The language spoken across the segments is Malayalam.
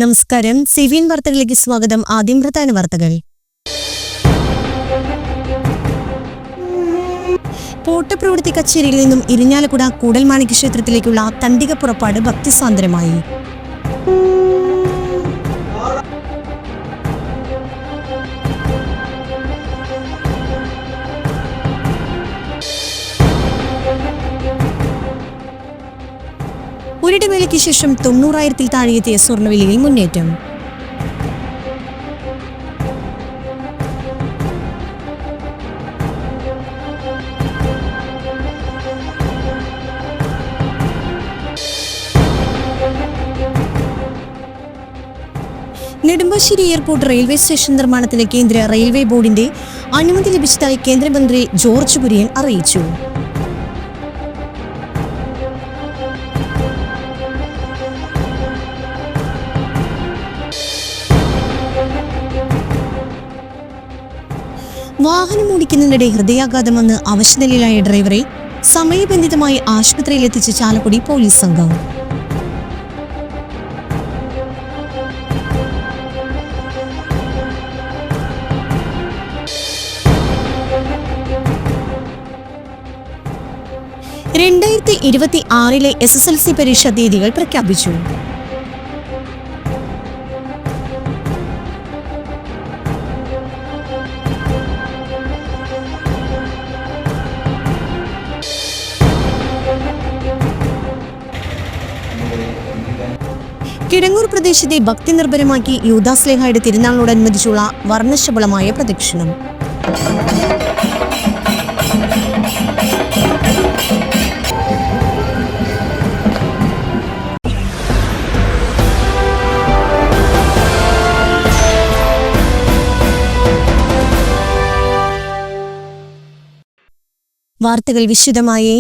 നമസ്കാരം. സിവിഎൻ വാർത്തകളിലേക്ക് സ്വാഗതം. ആദ്യം പ്രധാന വാർത്തകൾ. പോട്ടപ്രവൃത്തി കച്ചേരിയിൽ നിന്നും ഇരിഞ്ഞാലക്കുട കൂടൽമാണിക്യ ക്ഷേത്രത്തിലേക്കുള്ള തണ്ടിക പുറപ്പാട് ഭക്തിസാന്ദ്രമായി. ഒരിടവേളയ്ക്ക് ശേഷം 90,000-ൽ താഴെയെത്തിയ സ്വർണ്ണവിലയിൽ മുന്നേറ്റം. നെടുമ്പാശ്ശേരി എയർപോർട്ട് റെയിൽവേ സ്റ്റേഷൻ നിർമ്മാണത്തിന് കേന്ദ്ര റെയിൽവേ ബോർഡിന്റെ അനുമതി ലഭിച്ചതായി കേന്ദ്രമന്ത്രി ജോർജ് കുര്യൻ അറിയിച്ചു. വാഹനം ഓടിക്കുന്നതിനിടെ ഹൃദയാഘാതം വന്ന് അവശനിലയിലായ ഡ്രൈവറെ സമയബന്ധിതമായി ആശുപത്രിയിലെത്തിച്ച് ചാലക്കുടി പോലീസ് സംഘം. SSLC പരീക്ഷാ തീയതികൾ പ്രഖ്യാപിച്ചു. കിടങ്ങൂർ പ്രദേശത്തെ ഭക്തി നിർഭരമാക്കി യൂദാസ്ലേഹായുടെ തിരുനാളിനോടനുബന്ധിച്ചുള്ള വർണ്ണശബളമായ പ്രദക്ഷിണം. വാർത്തകൾ വിശദമായി.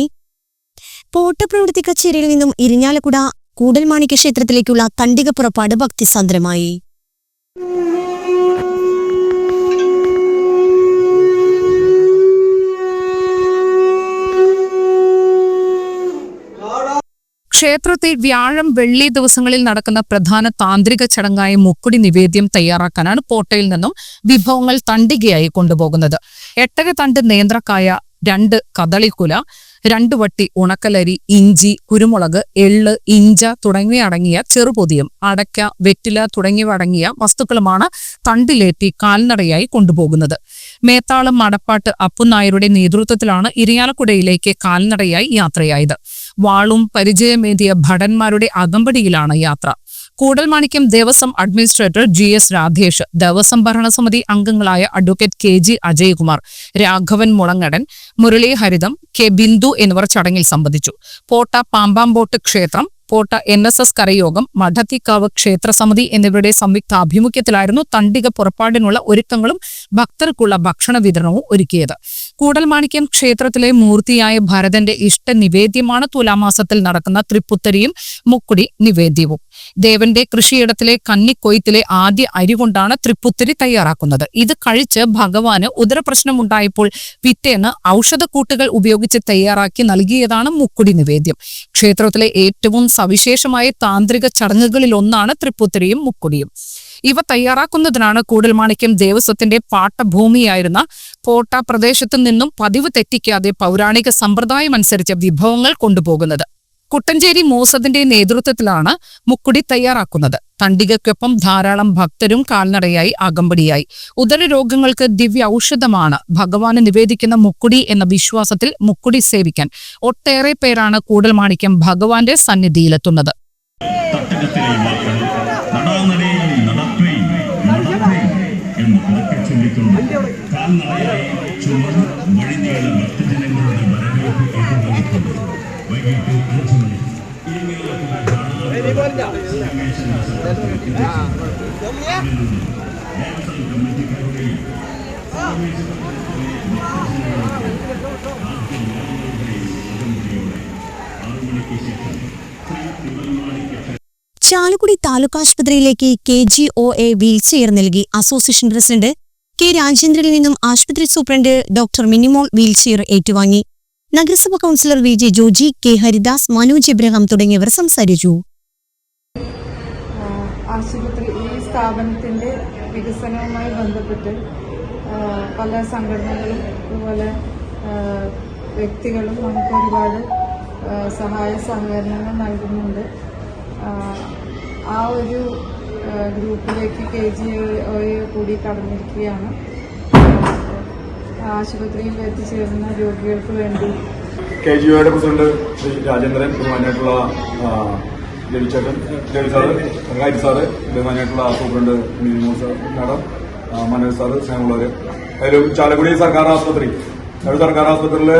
പോട്ടപ്രവൃത്തി കച്ചേരിയിൽ നിന്നും ഇരിഞ്ഞാലക്കുട കൂടൽമാണിക്യ ക്ഷേത്രത്തിലേക്കുള്ള തണ്ടിക പുറപ്പാട് ഭക്തിസാന്ദ്രമായി. ക്ഷേത്രത്തിൽ വ്യാഴം വെള്ളി ദിവസങ്ങളിൽ നടക്കുന്ന പ്രധാന താന്ത്രിക ചടങ്ങായ മുക്കുടി നിവേദ്യം തയ്യാറാക്കാനാണ് പോട്ടയിൽ നിന്നും വിഭവങ്ങൾ തണ്ടികയായി കൊണ്ടുപോകുന്നത്. 8 തണ്ട് നേന്ത്രക്കായ, 2 കദളിക്കുല, 2 വട്ടി ഉണക്കലരി, ഇഞ്ചി, കുരുമുളക്, എള്ള്, ഇഞ്ച തുടങ്ങിയ അടങ്ങിയ ചെറുപൊതിയും, അടയ്ക്ക, വെറ്റില തുടങ്ങിയവ അടങ്ങിയ വസ്തുക്കളുമാണ് തണ്ടിലേറ്റി കാൽനടയായി കൊണ്ടുപോകുന്നത്. മേത്താളം മടപ്പാട്ട് അപ്പുനായരുടെ നേതൃത്വത്തിലാണ് ഇരിഞ്ഞാലക്കുടയിലേക്ക് കാൽനടയായി യാത്രയായത്. വാളും പരിചയമേന്തിയ ഭടന്മാരുടെ അകമ്പടിയിലാണ് യാത്ര. കൂടൽമാണിക്യം ദേവസ്വം അഡ്മിനിസ്ട്രേറ്റർ GS രാധേഷ്, ദേവസ്വം ഭരണസമിതി അംഗങ്ങളായ അഡ്വക്കേറ്റ് KG അജയ്കുമാർ, രാഘവൻ മുളങ്ങടൻ, മുരളി ഹരിതം, K ബിന്ദു എന്നിവർ ചടങ്ങിൽ സംബന്ധിച്ചു. പോട്ട പാമ്പാമ്പോട്ട് ക്ഷേത്രം, പോട്ട NSS കരയോഗം, മഠത്തിക്കാവ് ക്ഷേത്രസമിതി എന്നിവരുടെ സംയുക്താഭിമുഖ്യത്തിലായിരുന്നു തണ്ടിക പുറപ്പാടിനുള്ള ഒരുക്കങ്ങളും ഭക്തർക്കുള്ള ഭക്ഷണ വിതരണവും ഒരുക്കിയത്. കൂടൽമാണിക്യം ക്ഷേത്രത്തിലെ മൂർത്തിയായ ഭരതന്റെ ഇഷ്ട നിവേദ്യമാണ് തുലാമാസത്തിൽ നടക്കുന്ന തൃപ്പുത്തരിയും മുക്കുടി നിവേദ്യവും. ദേവന്റെ കൃഷിയിടത്തിലെ കന്നിക്കൊയ്ത്തിലെ ആദ്യ അരി കൊണ്ടാണ് തൃപ്പുത്തരി തയ്യാറാക്കുന്നത്. ഇത് കഴിച്ച് ഭഗവാന് ഉദരപ്രശ്നമുണ്ടായപ്പോൾ പിറ്റേന്ന് ഔഷധക്കൂട്ടുകൾ ഉപയോഗിച്ച് തയ്യാറാക്കി നൽകിയതാണ് മുക്കുടി നിവേദ്യം. ക്ഷേത്രത്തിലെ ഏറ്റവും സവിശേഷമായ താന്ത്രിക ചടങ്ങുകളിലൊന്നാണ് തൃപ്പുത്തരിയും മുക്കുടിയും. ഇവ തയ്യാറാക്കുന്നതിനാണ് കൂടൽമാണിക്യം ദേവസ്വത്തിന്റെ പാട്ടഭൂമിയായിരുന്ന പോട്ട പ്രദേശത്തു നിന്നും പതിവ് തെറ്റിക്കാതെ പൗരാണിക സമ്പ്രദായം അനുസരിച്ച് വിഭവങ്ങൾ കൊണ്ടുപോകുന്നത്. കുട്ടഞ്ചേരി മൂസദിന്റെ നേതൃത്വത്തിലാണ് മുക്കുടി തയ്യാറാക്കുന്നത്. തണ്ടികയ്ക്കൊപ്പം ധാരാളം ഭക്തരും കാൽനടയായി അകമ്പടിയായി. ഉദരരോഗങ്ങൾക്ക് ദിവ്യ ഔഷധമാണ് ഭഗവാന് നിവേദിക്കുന്ന മുക്കുടി എന്ന വിശ്വാസത്തിൽ മുക്കുടി സേവിക്കാൻ ഒട്ടേറെ പേരാണ് കൂടൽമാണിക്യം ഭഗവാന്റെ സന്നിധിയിലെത്തുന്നത്. ചാലക്കുടി താലൂക്ക് ആശുപത്രിയിലേക്ക് KGOA വീൽചെയർ നൽകി. അസോസിയേഷൻ പ്രസിഡന്റ് K രാജേന്ദ്രനിൽ നിന്നും ആശുപത്രി സൂപ്രണ്ട് ഡോക്ടർ മിനിമോൾ വീൽചെയർ ഏറ്റുവാങ്ങി. നഗരസഭാ councillor VJ Joji, K Haridas, Manoj Abraham തുടങ്ങിയവർ സംസാരിച്ചു. ആശുപത്രി ഈ സ്ഥാപനത്തിൻ്റെ വികസനവുമായി ബന്ധപ്പെട്ട് പല സംഘടനകളും അതുപോലെ വ്യക്തികളും നമുക്ക് ഒരുപാട് സഹായ സഹകരണങ്ങൾ നൽകുന്നുണ്ട്. ആ ഒരു ഗ്രൂപ്പിലേക്ക് KGOA കൂടി കടന്നിരിക്കുകയാണ്. ആശുപത്രിയിൽ എത്തിച്ചേരുന്ന രോഗികൾക്ക് വേണ്ടി KGOയുടെ പ്രസിഡന്റ് ശ്രീ രാജേന്ദ്രൻ, ബഹുമാനായിട്ടുള്ള രവി സാറ്, ഹരി സാറ്, ബഹുമാനായിട്ടുള്ള superintendent Minimol sir, madam, Manoj sir, സ്നേഹമുള്ളവർ, അതിലും ചാലക്കുടി സർക്കാർ ആസ്പത്രിയിൽ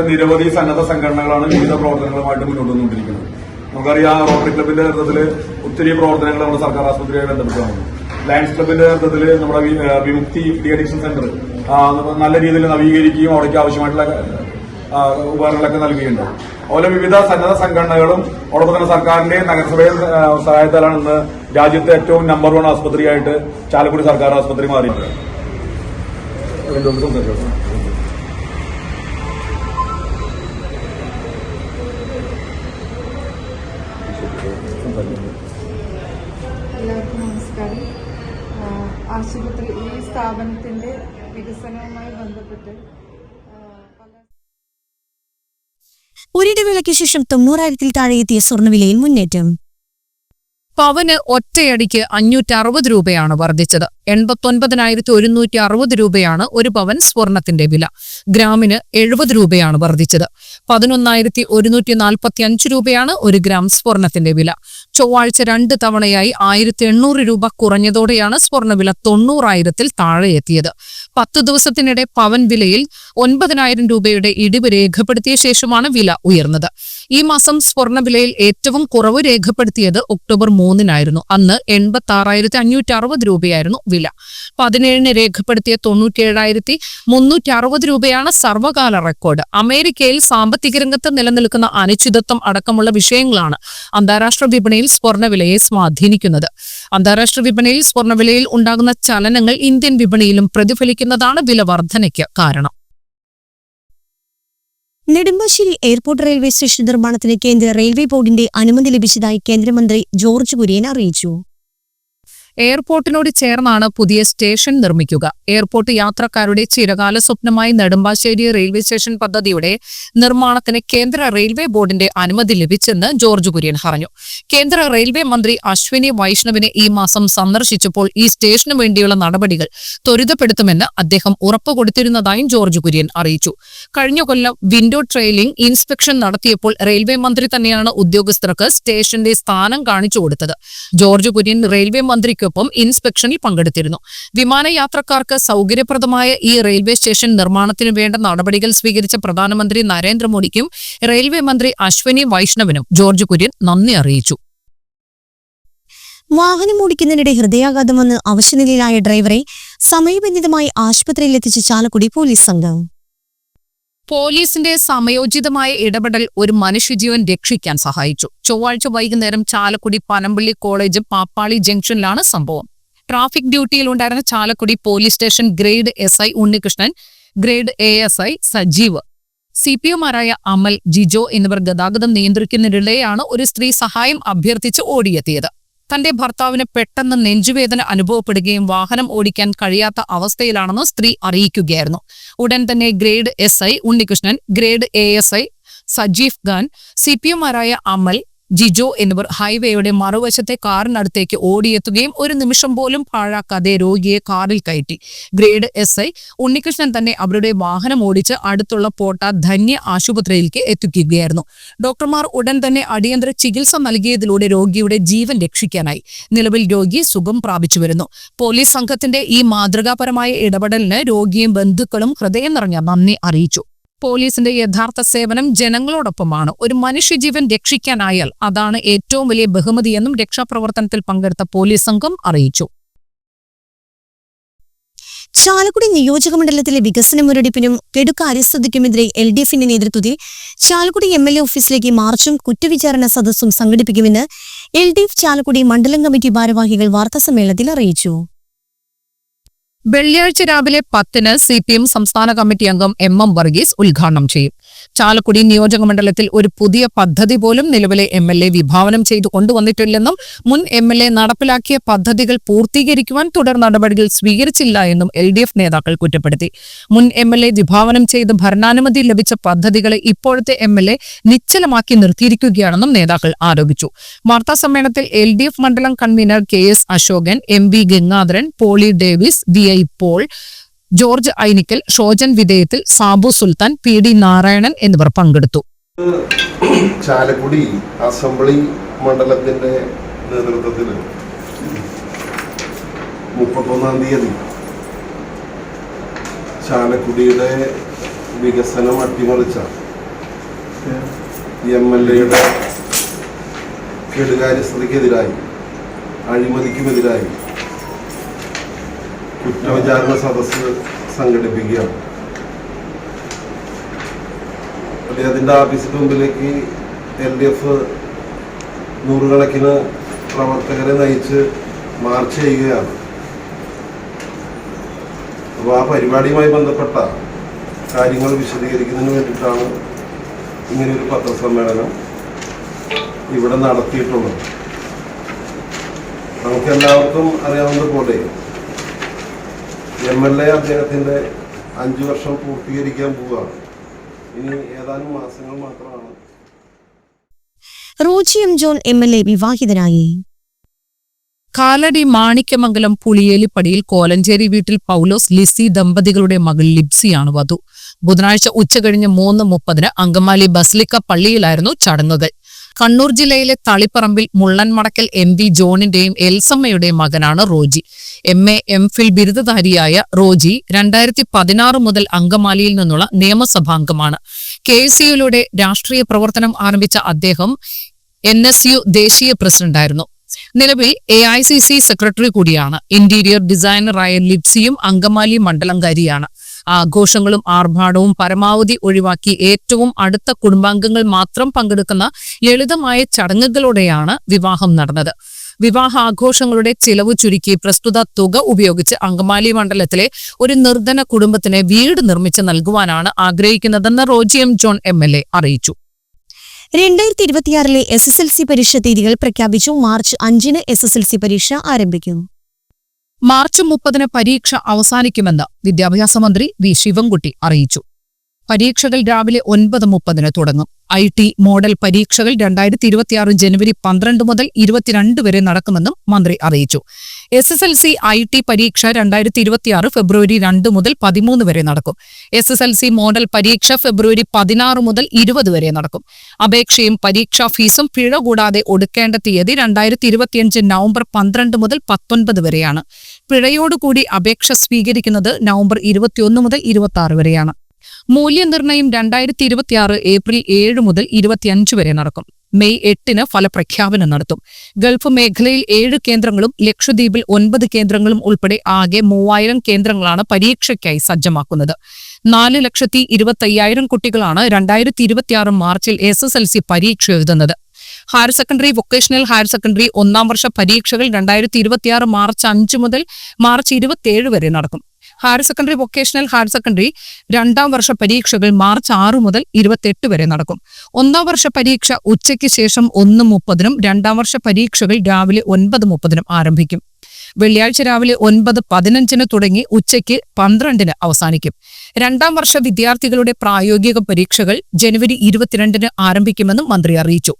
നിരവധി സന്നദ്ധ സംഘടനകളാണ് വിവിധ പ്രവർത്തനങ്ങളുമായിട്ട് മുന്നോട്ട് വന്നുകൊണ്ടിരിക്കുന്നത്. നമുക്കറിയാം, റോട്ടറി ക്ലബിന്റെ നേതൃത്വത്തിൽ ഒത്തിരി പ്രവർത്തനങ്ങൾ നമ്മുടെ സർക്കാർ ആസ്പത്രിയുമായി ബന്ധപ്പെട്ടാണ്. ലയൺസ് ക്ലബിന്റെ നേതൃത്വത്തിൽ നമ്മുടെ വിമുക്തി ഡി അഡിക്ഷൻ സെന്റർ നല്ല രീതിയിൽ നവീകരിക്കുകയും അവിടേക്ക് ആവശ്യമായിട്ടുള്ള ഉപകരണങ്ങളൊക്കെ നൽകുകയുണ്ട്. അതുപോലെ വിവിധ സന്നദ്ധ സംഘടനകളും അതോടൊപ്പം തന്നെ സർക്കാരിന്റെ നഗരസഭയുടെ സഹായത്താലാണ് ഇന്ന് രാജ്യത്തെ ഏറ്റവും നമ്പർ 1 ആസ്പത്രിയായിട്ട് ചാലക്കുടി സർക്കാർ ആസ്പത്രി മാറിയിട്ടുണ്ട്. എല്ലാവർക്കും നമസ്കാരം. ആശുപത്രി ഈ സ്ഥാപനത്തിൻ്റെ വികസനവുമായി ബന്ധപ്പെട്ട് ഒരിടവേളയ്ക്ക് ശേഷം 90,000-ൽ താഴെ എത്തിയ സ്വർണ്ണവിലയിൽ മുന്നേറ്റം. പവന് ഒറ്റയടിക്ക് 560 രൂപയാണ് വർദ്ധിച്ചത്. 89,160 രൂപയാണ് ഒരു പവൻ സ്വർണത്തിന്റെ വില. ഗ്രാമിന് 70 രൂപയാണ് വർദ്ധിച്ചത്. 11,145 രൂപയാണ് ഒരു ഗ്രാം സ്വർണത്തിന്റെ വില. ചൊവ്വാഴ്ച 2 തവണയായി 1,800 രൂപ കുറഞ്ഞതോടെയാണ് സ്വർണ്ണവില 90,000-ൽ താഴെ എത്തിയത്. 10 ദിവസത്തിനിടെ പവൻ വിലയിൽ 9,000 രൂപയുടെ ഇടിവ് രേഖപ്പെടുത്തിയ ശേഷമാണ് വില ഉയർന്നത്. ഈ മാസം സ്വർണ്ണവിലയിൽ ഏറ്റവും കുറവ് രേഖപ്പെടുത്തിയത് ഒക്ടോബർ 3-നായിരുന്നു. അന്ന് 86,560 രൂപയായിരുന്നു വില. 17-ന് രേഖപ്പെടുത്തിയ 97,360 രൂപയാണ് സർവകാല റെക്കോർഡ്. അമേരിക്കയിൽ സാമ്പത്തിക രംഗത്ത് നിലനിൽക്കുന്ന അനിശ്ചിതത്വം അടക്കമുള്ള വിഷയങ്ങളാണ് അന്താരാഷ്ട്ര വിപണിയിൽ സ്വർണ്ണവിലയെ സ്വാധീനിക്കുന്നത്. അന്താരാഷ്ട്ര വിപണിയിൽ സ്വർണ്ണവിലയിൽ ഉണ്ടാകുന്ന ചലനങ്ങൾ ഇന്ത്യൻ വിപണിയിലും പ്രതിഫലിക്കുന്നതാണ് വില വർധനയ്ക്ക് കാരണം. നെടുമ്പാശ്ശേരി എയർപോർട്ട് റെയിൽവേ സ്റ്റേഷൻ നിർമ്മാണത്തിന് കേന്ദ്ര റെയിൽവേ ബോർഡിന്റെ അനുമതി ലഭിച്ചതായി കേന്ദ്രമന്ത്രി ജോർജ് കുര്യൻ അറിയിച്ചു. എയർപോർട്ടിനോട് ചേർന്നാണ് പുതിയ സ്റ്റേഷൻ നിർമ്മിക്കുക. എയർപോർട്ട് യാത്രക്കാരുടെ ചിരകാല സ്വപ്നമായി നെടുമ്പാശ്ശേരി റെയിൽവേ സ്റ്റേഷൻ പദ്ധതിയുടെ നിർമ്മാണത്തിന് കേന്ദ്ര റെയിൽവേ ബോർഡിന്റെ അനുമതി ലഭിച്ചെന്ന് ജോർജ് കുര്യൻ പറഞ്ഞു. കേന്ദ്ര റെയിൽവേ മന്ത്രി അശ്വിനി വൈഷ്ണവിനെ ഈ മാസം സന്ദർശിച്ചപ്പോൾ ഈ സ്റ്റേഷനു വേണ്ടിയുള്ള നടപടികൾ ത്വരിതപ്പെടുത്തുമെന്ന് അദ്ദേഹം ഉറപ്പുകൊടുത്തിരുന്നതായും ജോർജ് കുര്യൻ അറിയിച്ചു. കഴിഞ്ഞ കൊല്ലം വിൻഡോ ട്രെയിലിംഗ് ഇൻസ്പെക്ഷൻ നടത്തിയപ്പോൾ റെയിൽവേ മന്ത്രി തന്നെയാണ് ഉദ്യോഗസ്ഥർക്ക് സ്റ്റേഷന്റെ സ്ഥാനം കാണിച്ചു കൊടുത്തത്. ജോർജ് കുര്യൻ റെയിൽവേ മന്ത്രിക്ക് ഇൻസ്പെക്ഷനിൽ പങ്കെടുത്തിരുന്നു. വിമാനയാത്രക്കാർക്ക് സൗകര്യപ്രദമായ ഈ റെയിൽവേ സ്റ്റേഷൻ നിർമ്മാണത്തിന് വേണ്ട നടപടികൾ സ്വീകരിച്ച പ്രധാനമന്ത്രി നരേന്ദ്രമോദിക്കും റെയിൽവേ മന്ത്രി അശ്വിനി വൈഷ്ണവിനും ജോർജ് കുര്യൻ നന്ദി അറിയിച്ചു. വാഹനം ഓടിക്കുന്നതിനിടെ ഹൃദയാഘാതം വന്ന് അവശനിലയിലായ ഡ്രൈവറെ സമയബന്ധിതമായി ആശുപത്രിയിലെത്തിച്ച ചാലക്കുടി പോലീസ് സംഘം. പോലീസിന്റെ സമയോചിതമായ ഇടപെടൽ ഒരു മനുഷ്യജീവൻ രക്ഷിക്കാൻ സഹായിച്ചു. ചൊവ്വാഴ്ച വൈകുന്നേരം ചാലക്കുടി പനമ്പള്ളി കോളേജ് പാപ്പാളി ജംഗ്ഷനിലാണ് സംഭവം. ട്രാഫിക് ഡ്യൂട്ടിയിലുണ്ടായിരുന്ന Chalakudy police station grade SI Unnikrishnan, grade ASI Sajeev, CPOമാരായ അമൽ, ജിജോ എന്നിവർ ഗതാഗതം നിയന്ത്രിക്കുന്നതിനിടെയാണ് ഒരു സ്ത്രീ സഹായം അഭ്യർത്ഥിച്ച് ഓടിയെത്തിയത്. തന്റെ ഭർത്താവിന് പെട്ടെന്ന് നെഞ്ചുവേദന അനുഭവപ്പെടുകയും വാഹനം ഓടിക്കാൻ കഴിയാത്ത അവസ്ഥയിലാണെന്ന് സ്ത്രീ അറിയിക്കുകയായിരുന്നു. ഉടൻ തന്നെ grade SI Unnikrishnan, grade ASI Sajeef Khan, CPOമാരായ അമൽ, ജിജോ എന്നിവർ ഹൈവേയുടെ മറുവശത്തെ കാറിനടുത്തേക്ക് ഓടിയെത്തുകയും ഒരു നിമിഷം പോലും പാഴാക്കാതെ രോഗിയെ കാറിൽ കയറ്റി. ഗ്രേഡ് SI ഉണ്ണികൃഷ്ണൻ തന്നെ അവരുടെ വാഹനം ഓടിച്ച് അടുത്തുള്ള പോട്ട ധന്യ ആശുപത്രിയിലേക്ക് എത്തിക്കുകയായിരുന്നു. ഡോക്ടർമാർ ഉടൻ തന്നെ അടിയന്തര ചികിത്സ നൽകിയതിലൂടെ രോഗിയുടെ ജീവൻ രക്ഷിക്കാനായി. നിലവിൽ രോഗി സുഖം പ്രാപിച്ചു വരുന്നു. പോലീസ് സംഘത്തിന്റെ ഈ മാതൃകാപരമായ ഇടപെടലിന് രോഗിയും ബന്ധുക്കളും ഹൃദയം നിറഞ്ഞ നന്ദി അറിയിച്ചു. പോലീസിന്റെ യഥാർത്ഥ സേവനം ജനങ്ങളോടൊപ്പമാണ്. ഒരു മനുഷ്യജീവൻ രക്ഷിക്കാനായാൽ അതാണ് ഏറ്റവും വലിയ ബഹുമതിയെന്നും രക്ഷാപ്രവർത്തനത്തിൽ പങ്കെടുത്ത പോലീസ് സംഘം അറിയിച്ചു. ചാലക്കുടി നിയോജകമണ്ഡലത്തിലെ വികസന മുരടിപ്പിനും കെടുകാര്യസ്ഥതയ്ക്കുമെതിരെ LDFന്റെ നേതൃത്വത്തിൽ ചാലക്കുടി MLA ഓഫീസിലേക്ക് മാർച്ചും കുറ്റവിചാരണ സദസ്സും സംഘടിപ്പിക്കുമെന്ന് LDF ചാലക്കുടി മണ്ഡലം കമ്മിറ്റി ഭാരവാഹികൾ വാർത്താസമ്മേളനത്തിൽ അറിയിച്ചു. വെള്ളിയാഴ്ച രാവിലെ 10-ന് CPM സംസ്ഥാന കമ്മിറ്റി അംഗം MM വർഗീസ് ഉദ്ഘാടനം ചെയ്യും. ചാലക്കുടി നിയോജക മണ്ഡലത്തിൽ ഒരു പുതിയ പദ്ധതി പോലും നിലവിലെ MLA വിഭാവനം ചെയ്തു കൊണ്ടുവന്നിട്ടില്ലെന്നും മുൻ MLA നടപ്പിലാക്കിയ പദ്ധതികൾ പൂർത്തീകരിക്കുവാൻ തുടർ നടപടികൾ സ്വീകരിച്ചില്ല എന്നും LDF നേതാക്കൾ കുറ്റപ്പെടുത്തി. മുൻ MLA വിഭാവനം ചെയ്ത് ഭരണാനുമതി ലഭിച്ച പദ്ധതികളെ ഇപ്പോഴത്തെ MLA നിശ്ചലമാക്കി നിർത്തിയിരിക്കുകയാണെന്നും നേതാക്കൾ ആരോപിച്ചു. വാർത്താസമ്മേളനത്തിൽ LDF മണ്ഡലം convener KS Ashokan, MB Gangadharan, Poly Davis, VI Paul, George Ainikkal, Shojan വിധേയത്തിൽ, സാബു സുൽത്താൻ, PD നാരായണൻ എന്നിവർ പങ്കെടുത്തു. ചാലക്കുടി അസംബ്ലി മണ്ഡലത്തിന്റെ നേതൃത്വത്തിൽ 31-ാം തീയതി ചാലക്കുടിയുടെ വികസനം അട്ടിമറിച്ച MLAയുടെ കെടുകാര്യസ്ഥതയ്ക്കെതിരായി, അഴിമതിക്കുമെതിരായി കുറ്റവിചാരണ സദസ്സ് സംഘടിപ്പിക്കുകയാണ്. അദ്ദേഹത്തിൻ്റെ ഓഫീസിന് മുമ്പിലേക്ക് LDF നൂറുകണക്കിന് പ്രവർത്തകരെ നയിച്ച് മാർച്ച് ചെയ്യുകയാണ്. അപ്പോൾ ആ പരിപാടിയുമായി ബന്ധപ്പെട്ട കാര്യങ്ങൾ വിശദീകരിക്കുന്നതിന് വേണ്ടിയിട്ടാണ് ഇങ്ങനെയൊരു പത്രസമ്മേളനം ഇവിടെ നടത്തിയിട്ടുള്ളത്. നമുക്കെല്ലാവർക്കും അറിയാവുന്നതുപോലെ MLA അദ്ദേഹത്തിൻ്റെ 5 വർഷം പൂർത്തീകരിക്കാൻ പോവുകയാണ്. ഇനി ഏതാനും മാസങ്ങൾ മാത്രമാണ്. റോജി M. ജോൺ MLA വിവാഹിതനായി. കാലടി മാണിക്യമംഗലം പുളിയേലിപ്പടിയിൽ കോലഞ്ചേരി വീട്ടിൽ പൗലോസ് ലിസി ദമ്പതികളുടെ മകൾ ലിപ്സിയാണ് വധു. ബുധനാഴ്ച ഉച്ചകഴിഞ്ഞ് 3:30 അങ്കമാലി ബസ്ലിക്ക പള്ളിയിലായിരുന്നു ചടങ്ങുകൾ. കണ്ണൂർ ജില്ലയിലെ തളിപ്പറമ്പിൽ മുള്ളൻമടക്കൽ MV ജോണിന്റെയും എൽസമ്മയുടെയും മകനാണ് റോജി. MA MPhil ബിരുദധാരിയായ റോജി 2016 മുതൽ അങ്കമാലിയിൽ നിന്നുള്ള നിയമസഭാംഗമാണ്. KSUയിലൂടെ രാഷ്ട്രീയ പ്രവർത്തനം ആരംഭിച്ച അദ്ദേഹം NSU ദേശീയ പ്രസിഡന്റായിരുന്നു. നിലവിൽ AICC സെക്രട്ടറി കൂടിയാണ്. ഇന്റീരിയർ ഡിസൈനറായ ലിപ്സിയും അങ്കമാലി മണ്ഡലംകാരിയാണ്. ആഘോഷങ്ങളും ആർഭാടവും പരമാവധി ഒഴിവാക്കി ഏറ്റവും അടുത്ത കുടുംബാംഗങ്ങൾ മാത്രം പങ്കെടുക്കുന്ന ലളിതമായ ചടങ്ങുകളോടെയാണ് വിവാഹം നടന്നത്. വിവാഹാഘോഷങ്ങളുടെ ചിലവ് ചുരുക്കി പ്രസ്തുത തുക ഉപയോഗിച്ച് അങ്കമാലി മണ്ഡലത്തിലെ ഒരു നിർധന കുടുംബത്തിന് വീട് നിർമ്മിച്ച് നൽകുവാനാണ് ആഗ്രഹിക്കുന്നതെന്ന് റോജി M. ജോൺ MLA അറിയിച്ചു. 2026 SSLC പരീക്ഷ തീയതികൾ പ്രഖ്യാപിച്ചു. മാർച്ച് 5 SSLC പരീക്ഷ ആരംഭിക്കും. മാർച്ച് 30 പരീക്ഷ അവസാനിക്കുമെന്ന് വിദ്യാഭ്യാസ മന്ത്രി V. ശിവൻകുട്ടി അറിയിച്ചു. പരീക്ഷകൾ രാവിലെ 9:30 തുടങ്ങും. IT മോഡൽ പരീക്ഷകൾ 2026 ജനുവരി 12 മുതൽ 22 വരെ നടക്കുമെന്നും മന്ത്രി അറിയിച്ചു. SSLC IT പരീക്ഷ 2026 ഫെബ്രുവരി 2 മുതൽ 13 വരെ നടക്കും. SSLC മോഡൽ പരീക്ഷ ഫെബ്രുവരി 16 മുതൽ 20 വരെ നടക്കും. അപേക്ഷയും പരീക്ഷാ ഫീസും പിഴ കൂടാതെ ഒടുക്കേണ്ട തീയതി 2025 നവംബർ 12 മുതൽ 19 വരെയാണ്. പിഴയോടുകൂടി അപേക്ഷ സ്വീകരിക്കുന്നത് നവംബർ 21 മുതൽ 26 വരെയാണ്. മൂല്യനിർണ്ണയം 2026 ഏപ്രിൽ 7 മുതൽ 25 വരെ നടക്കും. മെയ് 8 ഫലപ്രഖ്യാപനം നടത്തും. ഗൾഫ് മേഖലയിൽ 7 കേന്ദ്രങ്ങളും ലക്ഷദ്വീപിൽ 9 കേന്ദ്രങ്ങളും ഉൾപ്പെടെ ആകെ 3000 കേന്ദ്രങ്ങളാണ് പരീക്ഷയ്ക്കായി സജ്ജമാക്കുന്നത്. 4,25,000 കുട്ടികളാണ് 2026 മാർച്ചിൽ SSLC പരീക്ഷ എഴുതുന്നത്. Higher secondary, vocational higher secondary 1-ാം വർഷ പരീക്ഷകൾ 2026 മാർച്ച് 5 മുതൽ മാർച്ച് 27 വരെ നടക്കും. Higher secondary, vocational higher secondary 2-ാം വർഷ പരീക്ഷകൾ മാർച്ച് 6 മുതൽ 28 വരെ നടക്കും. 1-ാം വർഷ പരീക്ഷ ഉച്ചയ്ക്ക് ശേഷം 1:30 2-ാം വർഷ പരീക്ഷകൾ രാവിലെ 9:30 ആരംഭിക്കും. വെള്ളിയാഴ്ച രാവിലെ 9:15 തുടങ്ങി ഉച്ചയ്ക്ക് 12 അവസാനിക്കും. 2-ാം വർഷ വിദ്യാർത്ഥികളുടെ പ്രായോഗിക പരീക്ഷകൾ ജനുവരി 22 ആരംഭിക്കുമെന്നും മന്ത്രി അറിയിച്ചു.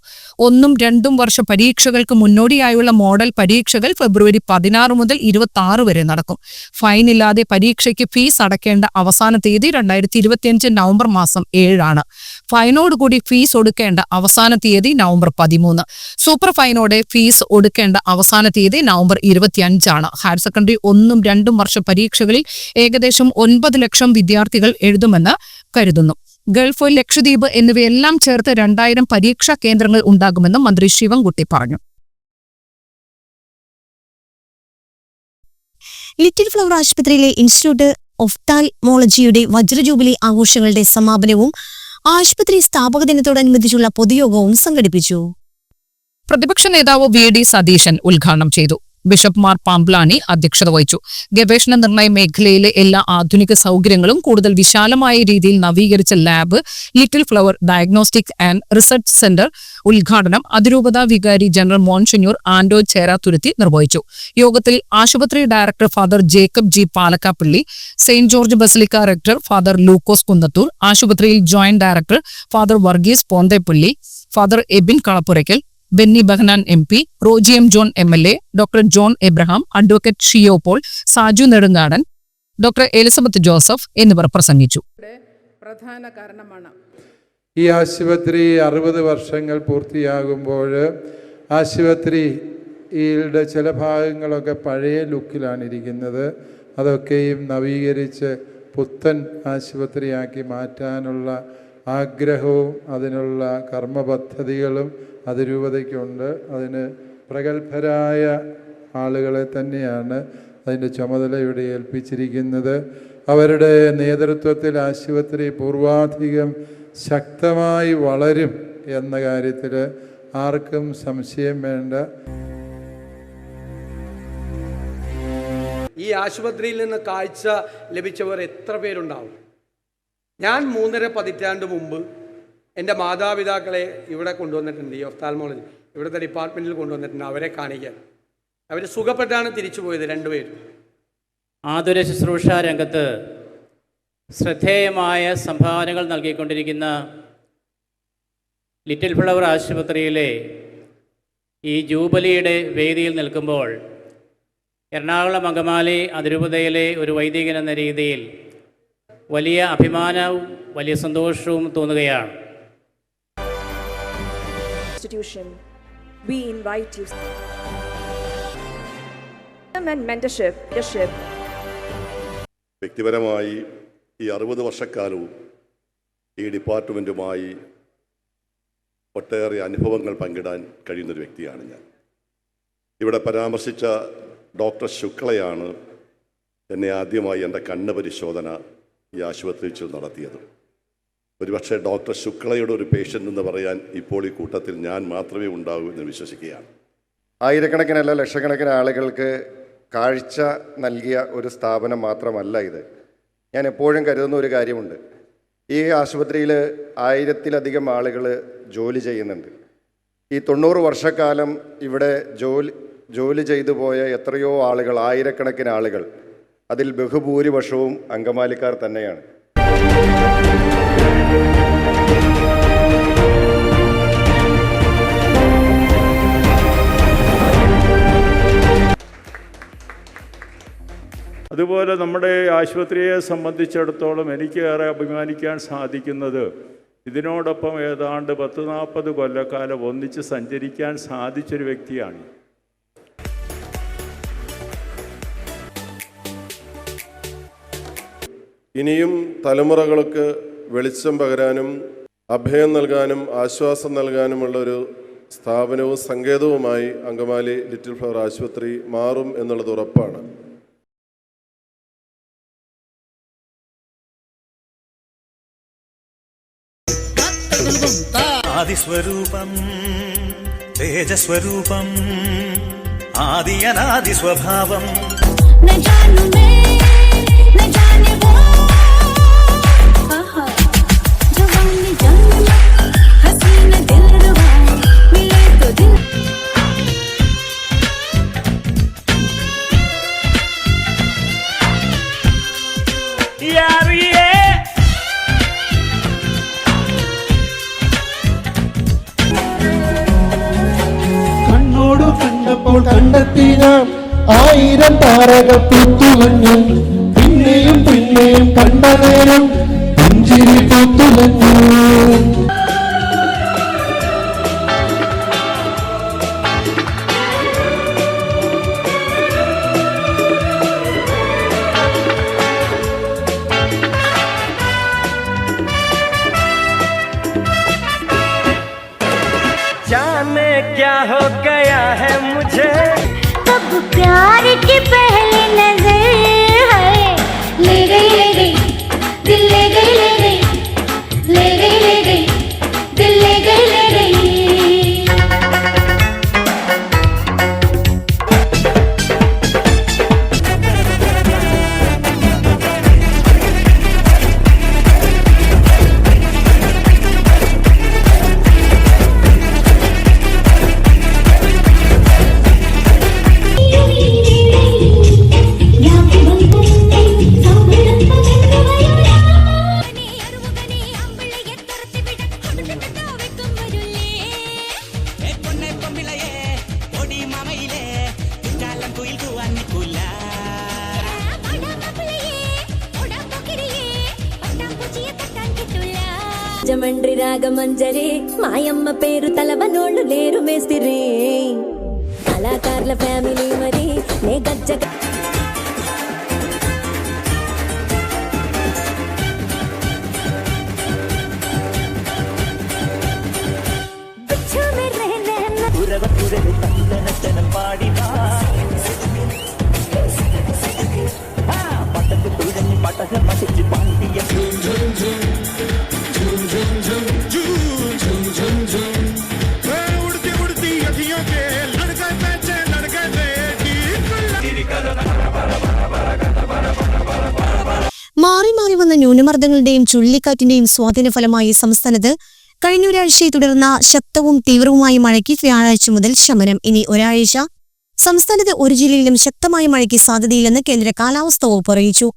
1-ഉം 2-ഉം വർഷ പരീക്ഷകൾക്ക് മുന്നോടിയായുള്ള മോഡൽ പരീക്ഷകൾ ഫെബ്രുവരി 16 മുതൽ 26 വരെ നടക്കും. ഫൈനില്ലാതെ പരീക്ഷയ്ക്ക് ഫീസ് അടയ്ക്കേണ്ട അവസാന തീയതി 2025 നവംബർ മാസം 7 ഫൈനോടുകൂടി ഫീസ് ഒടുക്കേണ്ട അവസാന തീയതി നവംബർ 13. സൂപ്പർ ഫൈനോടെ ഫീസ് ഒടുക്കേണ്ട അവസാന തീയതി നവംബർ 25. ഹയർ സെക്കൻഡറി 1-ഉം 2-ഉം വർഷ പരീക്ഷകളിൽ ഏകദേശം 9 ലക്ഷം വിദ്യാർത്ഥികൾ എഴുതുമെന്ന് കരുതുന്നു. ഗൾഫ്, ലക്ഷദ്വീപ് എന്നിവയെല്ലാം ചേർത്ത് 2000 പരീക്ഷാ കേന്ദ്രങ്ങൾ ഉണ്ടാകുമെന്നും മന്ത്രി ശിവൻകുട്ടി പറഞ്ഞു. ലിറ്റിൽ ഫ്ലവർ ആശുപത്രിയിലെ ഇൻസ്റ്റിറ്റ്യൂട്ട് ഒഫ്താൽമോളജിയുടെ വജ്രജൂബിലി ആഘോഷങ്ങളുടെ സമാപനവും ആശുപത്രി സ്ഥാപക ദിനത്തോടനുബന്ധിച്ചുള്ള പൊതുയോഗവും സംഘടിപ്പിച്ചു. പ്രതിപക്ഷ നേതാവ് VD സതീശൻ ഉദ്ഘാടനം ചെയ്തു. ബിഷപ്പ് മാർ പാംബ്ലാനി അധ്യക്ഷത വഹിച്ചു. ഗവേഷണ നിർണയ മേഖലയിലെ എല്ലാ ആധുനിക സൗകര്യങ്ങളും കൂടുതൽ വിശാലമായ രീതിയിൽ നവീകരിച്ച lab, little flower diagnostic and research centre ഉദ്ഘാടനം അതിരൂപത വികാരി ജനറൽ മോൺഷന്യൂർ ആൻഡോ ചേരാതുരുത്തി നിർവഹിച്ചു. യോഗത്തിൽ ആശുപത്രി director father Jacob G Palakkappilly, saint George basilica rector father Lukose Kunnathur, ആശുപത്രിയിൽ joint director father Varghese Ponthempilly, father Ebin Kalapurackal, Benny Behanan MP, Roji M John MLA, doctor John Abraham, advocate Shiyo Paul, Saju Nedungadan, doctor Elizabeth Joseph എന്നിവർ പ്രസംഗിച്ചു. പ്രധാന കാരണമാണ് ഈ ആശുപത്രി 60 വർഷങ്ങൾ പൂർത്തിയാകുമ്പോൾ ആശുപത്രിയുടെ ചില ഭാഗങ്ങളൊക്കെ പഴയ ലുക്കിലാണ് ഇരിക്കുന്നത്. അതൊക്കെയും നവീകരിച്ച് പുത്തൻ ആശുപത്രിയാക്കി മാറ്റാനുള്ള ആഗ്രഹവും അതിനുള്ള കർമ്മപദ്ധതികളും അതിരൂപതയ്ക്കുണ്ട്. അതിന് പ്രഗത്ഭരായ ആളുകളെ തന്നെയാണ് അതിൻ്റെ ചുമതല ഇവിടെ ഏൽപ്പിച്ചിരിക്കുന്നത്. അവരുടെ നേതൃത്വത്തിൽ ആശുപത്രി പൂർവാധികം ശക്തമായി വളരും എന്ന കാര്യത്തിൽ ആർക്കും സംശയം വേണ്ട. ഈ ആശുപത്രിയിൽ നിന്ന് കാഴ്ച ലഭിച്ചവർ എത്ര പേരുണ്ടാവും? ഞാൻ 3.5 പതിറ്റാണ്ട് മുമ്പ് എൻ്റെ മാതാപിതാക്കളെ ഇവിടെ കൊണ്ടുവന്നിട്ടുണ്ട്. ഈ ഒഫ്താൽമോളജി ഇവിടുത്തെ ഡിപ്പാർട്ട്മെൻറ്റിൽ കൊണ്ടുവന്നിട്ടുണ്ട് അവരെ കാണിക്കാൻ. അവർ സുഖപ്പെട്ടാണ് തിരിച്ചു പോയത് രണ്ടുപേരും. ആതുര ശുശ്രൂഷ രംഗത്ത് ശ്രദ്ധേയമായ സംഭാവനകൾ നൽകിക്കൊണ്ടിരിക്കുന്ന ലിറ്റിൽ ഫ്ലവർ ആശുപത്രിയിലെ ഈ ജൂബിലിയുടെ വേദിയിൽ നിൽക്കുമ്പോൾ എറണാകുളം അങ്കമാലി അതിരൂപതയിലെ ഒരു വൈദികൻ എന്ന രീതിയിൽ വലിയ അഭിമാനവും വലിയ സന്തോഷവും തോന്നുകയാണ്. We invite you and mentorship. വ്യക്തിപരമായി ഈ 60 വർഷക്കാലവും ഈ ഡിപ്പാർട്ട്മെൻറ്റുമായി ഒട്ടേറെ അനുഭവങ്ങൾ പങ്കിടാൻ കഴിയുന്നൊരു വ്യക്തിയാണ് ഞാൻ. ഇവിടെ പരാമർശിച്ച ഡോക്ടർ ശുക്ലയാണ് എന്നെ ആദ്യമായി എൻ്റെ കണ്ണ് പരിശോധന ഈ ആശുപത്രിയിൽ വെച്ച് നടത്തിയത്. ഒരുപക്ഷെ ഡോക്ടർ ശുക്ലയുടെ ഒരു പേഷ്യൻ്റ് എന്ന് പറയാൻ ഇപ്പോൾ ഈ കൂട്ടത്തിൽ ഞാൻ മാത്രമേ ഉണ്ടാകൂ എന്ന് വിശ്വസിക്കുകയാണ്. ആയിരക്കണക്കിനല്ല ലക്ഷക്കണക്കിന് ആളുകൾക്ക് കാഴ്ച നൽകിയ ഒരു സ്ഥാപനം മാത്രമല്ല ഇത്. ഞാൻ എപ്പോഴും കരുതുന്ന ഒരു കാര്യമുണ്ട്. ഈ ആശുപത്രിയിൽ 1000-ലധികം ആളുകൾ ജോലി ചെയ്യുന്നുണ്ട്. ഈ 90 വർഷക്കാലം ഇവിടെ ജോലി ചെയ്തു പോയ എത്രയോ ആളുകൾ, ആയിരക്കണക്കിന് ആളുകൾ, അതിൽ ബഹുഭൂരിപക്ഷവും അങ്കമാലിക്കാർ തന്നെയാണ്. അതുപോലെ നമ്മുടെ ആശുപത്രിയെ സംബന്ധിച്ചിടത്തോളം എനിക്ക് ഏറെ അഭിമാനിക്കാൻ സാധിക്കുന്നത് ഇതിനോടൊപ്പം ഏതാണ്ട് 10-40 കൊല്ലക്കാലം ഒന്നിച്ച് സഞ്ചരിക്കാൻ സാധിച്ചൊരു വ്യക്തിയാണ്. ഇനിയും തലമുറകൾക്ക് വെളിച്ചം പകരാനും അഭയം നൽകാനും ആശ്വാസം നൽകാനുമുള്ളൊരു സ്ഥാപനവും സങ്കേതവുമായി അങ്കമാലി ലിറ്റിൽ ഫ്ലവർ ആശുപത്രി മാറും എന്നുള്ളത് ഉറപ്പാണ്. ആദിസ്വരൂപം തേജസ്വരൂപം ആദി അനാദി സ്വഭാവം കണ്ടപ്പോൾ കണ്ടെത്തി നാം 1000 താരക പൂത്തുലഞ്ഞു. പിന്നെയും പിന്നെയും കണ്ട നേരം പുഞ്ചിരി പൂത്തുലഞ്ഞു. जाने क्या हो गया है मुझे, तब प्यार की पहली नजर है ले गई दिल ले गई दिल ले गई రాజమండ్రి రాగమంజరి మాయమ్మ పేరు తలవనోళ్ళు లేరు మేస్తిరి కళాకారుల ఫ్యామిలీ మరి నే గజ్జ മാറി മാറി വന്ന ന്യൂനമർദ്ദങ്ങളുടെയും ചുഴലിക്കാറ്റിന്റെയും സ്വാധീന ഫലമായി സംസ്ഥാനത്ത് കഴിഞ്ഞ ഒരാഴ്ചയെ തുടർന്ന ശക്തവും തീവ്രവുമായ മഴയ്ക്ക് വ്യാഴാഴ്ച മുതൽ ശമനം. ഇനി ഒരാഴ്ച സംസ്ഥാനത്ത് ഒരു ജില്ലയിലും ശക്തമായ മഴയ്ക്ക് സാധ്യതയില്ലെന്ന് കേന്ദ്ര കാലാവസ്ഥാ വകുപ്പ് അറിയിച്ചു.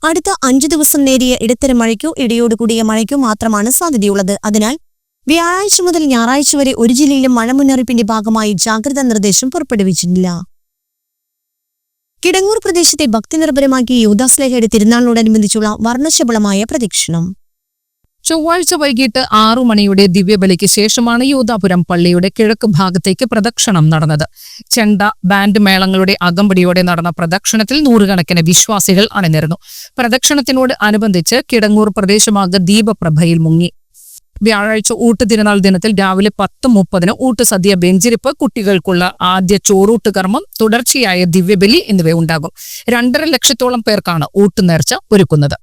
അടുത്ത 5 ദിവസം നേരിയ ഇടത്തരം മഴയ്ക്കോ ഇടിയോടുകൂടിയ മഴയ്ക്കോ മാത്രമാണ് സാധ്യതയുള്ളത്. അതിനാൽ വ്യാഴാഴ്ച മുതൽ ഞായറാഴ്ച വരെ ഒരു ജില്ലയിലും മഴ മുന്നറിയിപ്പിന്റെ ഭാഗമായി ജാഗ്രതാ നിർദ്ദേശം പുറപ്പെടുവിച്ചിട്ടില്ല. കിടങ്ങൂർ പ്രദേശത്തെ ഭക്തിനിർഭരമാക്കിയ യൂദാസ്ലേഹയുടെ തിരുനാളിനോടനുബന്ധിച്ചുള്ള വർണ്ണശബളമായ പ്രദക്ഷിണം. ചൊവ്വാഴ്ച വൈകിട്ട് 6 മണിയുടെ ദിവ്യബലിക്ക് ശേഷമാണ് യൂദാപുരം പള്ളിയുടെ കിഴക്ക് ഭാഗത്തേക്ക് പ്രദക്ഷിണം നടന്നത്. ചെണ്ട ബാൻഡ് മേളങ്ങളുടെ അകമ്പടിയോടെ നടന്ന പ്രദക്ഷിണത്തിൽ നൂറുകണക്കിന് വിശ്വാസികൾ അണിനിരന്നു. പ്രദക്ഷിണത്തിനോട് അനുബന്ധിച്ച് കിടങ്ങൂർ പ്രദേശമാകെ ദീപപ്രഭയിൽ മുങ്ങി. വ്യാഴാഴ്ച ഊട്ടുതിരുനാൾ ദിനത്തിൽ രാവിലെ 10:30 ഊട്ടുസദ്യ, ബെഞ്ചിരിപ്പ്, കുട്ടികൾക്കുള്ള ആദ്യ ചോറൂട്ട് കർമ്മം, തുടർച്ചയായ ദിവ്യബലി എന്നിവ ഉണ്ടാകും. 2.5 ലക്ഷത്തോളം പേർക്കാണ് ഊട്ടുനേർച്ച ഒരുക്കുന്നത്.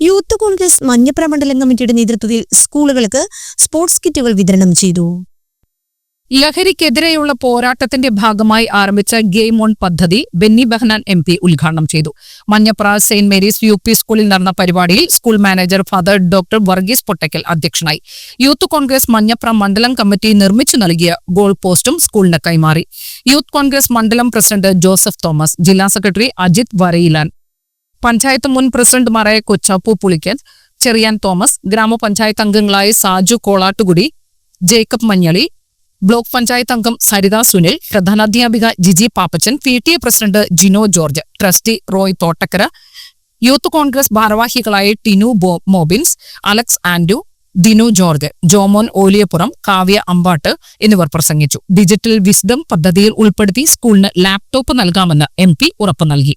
യൂത്ത് കോൺഗ്രസ് മഞ്ഞപ്ര മണ്ഡലം കമ്മിറ്റിയുടെ നേതൃത്വത്തിൽ സ്കൂളുകൾക്ക് സ്പോർട്സ് കിറ്റുകൾ വിതരണം ചെയ്തു. ലഹരിക്കെതിരെയുള്ള പോരാട്ടത്തിന്റെ ഭാഗമായി ആരംഭിച്ച ഗെയിം ഓൺ പദ്ധതി ബെന്നി ബെഹനാൻ MP ഉദ്ഘാടനം ചെയ്തു. മഞ്ഞപ്ര സെന്റ് മേരീസ് UP സ്കൂളിൽ നടന്ന പരിപാടിയിൽ school manager father doctor Varghese Pottackal അധ്യക്ഷനായി. യൂത്ത് കോൺഗ്രസ് മഞ്ഞപ്ര മണ്ഡലം കമ്മിറ്റി നിർമ്മിച്ചു നൽകിയ ഗോൾ പോസ്റ്റും സ്കൂളിന് കൈമാറി. യൂത്ത് കോൺഗ്രസ് മണ്ഡലം പ്രസിഡന്റ് ജോസഫ് തോമസ്, ജില്ലാ സെക്രട്ടറി അജിത് വരയിലാൻ, പഞ്ചായത്ത് മുൻ പ്രസിഡന്റുമാരായ കൊച്ചാപ്പു പുളിക്കൻ, ചെറിയാൻ തോമസ്, ഗ്രാമപഞ്ചായത്ത് അംഗങ്ങളായ സാജു കോളാട്ടുകുടി, ജേക്കബ് മഞ്ഞളി, ബ്ലോക്ക് പഞ്ചായത്ത് അംഗം സരിത സുനിൽ, പ്രധാനാധ്യാപിക Jiji Pappachan, PTA president Jino George, trustee Roy Thottakkara, youth Congress ഭാരവാഹികളായ ടിനു മോബിൻസ്, അലക്സ് ആൻഡ്രു, ദിനു ജോർജ്, ജോമോൻ ഓലിയപ്പുറം, കാവ്യ അമ്പാട്ട് എന്നിവർ പ്രസംഗിച്ചു. ഡിജിറ്റൽ വിസ്ഡം പദ്ധതിയിൽ ഉൾപ്പെടുത്തി സ്കൂളിന് ലാപ്ടോപ്പ് നൽകാമെന്ന് MP ഉറപ്പു നൽകി.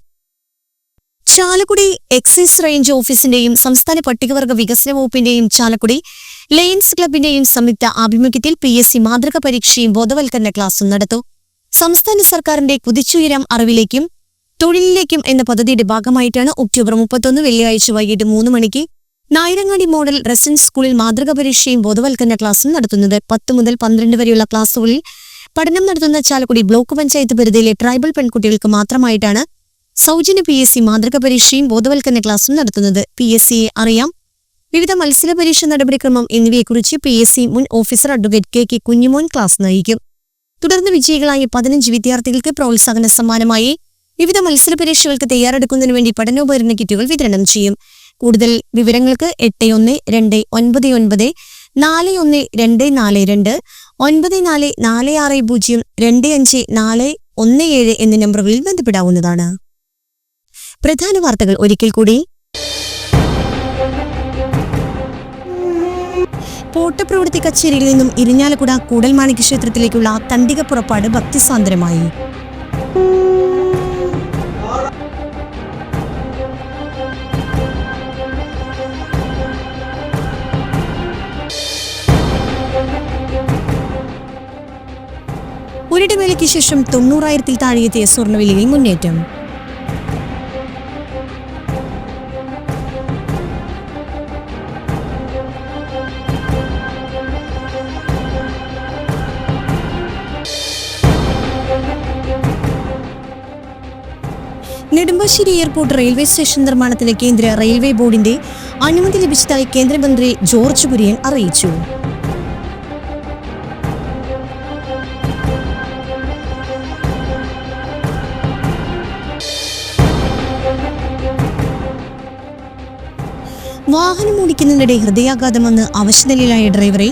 ചാലക്കുടി എക്സൈസ് റേഞ്ച് ഓഫീസിന്റെയും സംസ്ഥാന പട്ടികവർഗ വികസന വകുപ്പിന്റെയും ചാലക്കുടി ലയൺസ് ക്ലബിന്റെയും സംയുക്ത ആഭിമുഖ്യത്തിൽ PSC മാതൃക പരീക്ഷയും ബോധവൽക്കരണ ക്ലാസും നടത്തും. സംസ്ഥാന സർക്കാരിന്റെ കുതിച്ചുയരം അറിവിലേക്കും തൊഴിലിലേക്കും എന്ന പദ്ധതിയുടെ ഭാഗമായിട്ടാണ് ഒക്ടോബർ 31 വെള്ളിയാഴ്ച വൈകിട്ട് 3 മണിക്ക് നായരങ്ങാടി മോഡൽ റെസിഡൻസ് സ്കൂളിൽ മാതൃക പരീക്ഷയും ബോധവൽക്കരണ ക്ലാസും നടത്തുന്നത്. 10 മുതൽ 12 വരെയുള്ള ക്ലാസുകളിൽ പഠനം നടത്തുന്ന ചാലക്കുടി ബ്ലോക്ക് പഞ്ചായത്ത് പരിധിയിലെ ട്രൈബൽ പെൺകുട്ടികൾക്ക് മാത്രമായിട്ടാണ് സൗജന്യ PSC മാതൃക പരീക്ഷയും ബോധവൽക്കരണ ക്ലാസും നടത്തുന്നത്. PSCയെ അറിയാം, വിവിധ മത്സര പരീക്ഷ നടപടിക്രമം എന്നിവയെക്കുറിച്ച് PSC മുൻ officer advocate KK Kunjumon class നയിക്കും. തുടർന്ന് വിജയികളായ 15 വിദ്യാർത്ഥികൾക്ക് പ്രോത്സാഹന സമ്മാനമായി വിവിധ മത്സര പരീക്ഷകൾക്ക് തയ്യാറെടുക്കുന്നതിനു വേണ്ടി പഠനോപകരണ കിറ്റുകൾ വിതരണം ചെയ്യും. കൂടുതൽ വിവരങ്ങൾക്ക് 8129941242 9446025417 എന്നീ നമ്പറുകളിൽ ബന്ധപ്പെടാവുന്നതാണ്. പ്രധാന വാർത്തകൾ ഒരിക്കൽ കൂടി. പോട്ടപ്രവൃത്തി കച്ചേരിയിൽ നിന്നും ഇരിഞ്ഞാലക്കുട കൂടൽമാണിക്യ ക്ഷേത്രത്തിലേക്കുള്ള തണ്ടിക പുറപ്പാട് ഭക്തിസാന്ദ്രമായി. ഒരിടവേളയ്ക്ക് ശേഷം 90,000-ൽ താഴെയെത്തിയ സ്വർണ്ണവിലയിൽ മുന്നേറ്റം. നെടുമ്പാശ്ശേരി എയർപോർട്ട് റെയിൽവേ സ്റ്റേഷൻ നിർമ്മാണത്തിന് കേന്ദ്ര റെയിൽവേ ബോർഡിന്റെ അനുമതി ലഭിച്ചതായി കേന്ദ്രമന്ത്രി ജോർജ് കുര്യൻ അറിയിച്ചു. വാഹനം ഓടിക്കുന്നതിനിടെ ഹൃദയാഘാതം വന്ന് അവശനിലയിലായ ഡ്രൈവറെ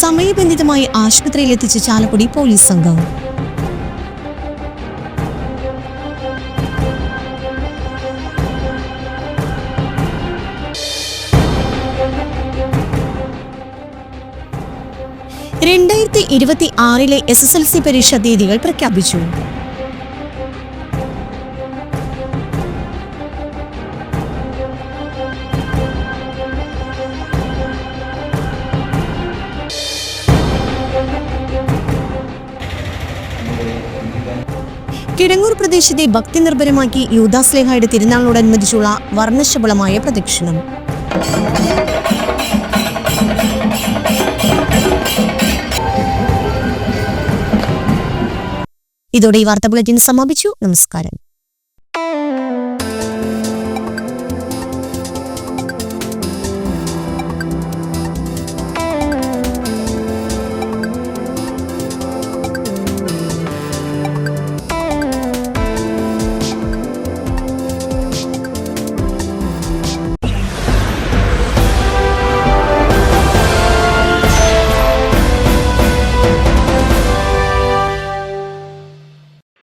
സമയബന്ധിതമായി ആശുപത്രിയിലെത്തിച്ച ചാലക്കുടി പോലീസ് സംഘം. ലെ SSLC പരീക്ഷാ തീയതികൾ പ്രഖ്യാപിച്ചു. കിടങ്ങൂർ പ്രദേശത്തെ ഭക്തി നിർഭരമാക്കി യൂദാസ്ലേഹായുടെ തിരുനാളിനോടനുബന്ധിച്ചുള്ള വർണ്ണശബളമായ പ്രദക്ഷിണം. ഇതോടെ ഈ വാർത്താ ബുള്ളറ്റിൻ സമാപിച്ചു. നമസ്കാരം.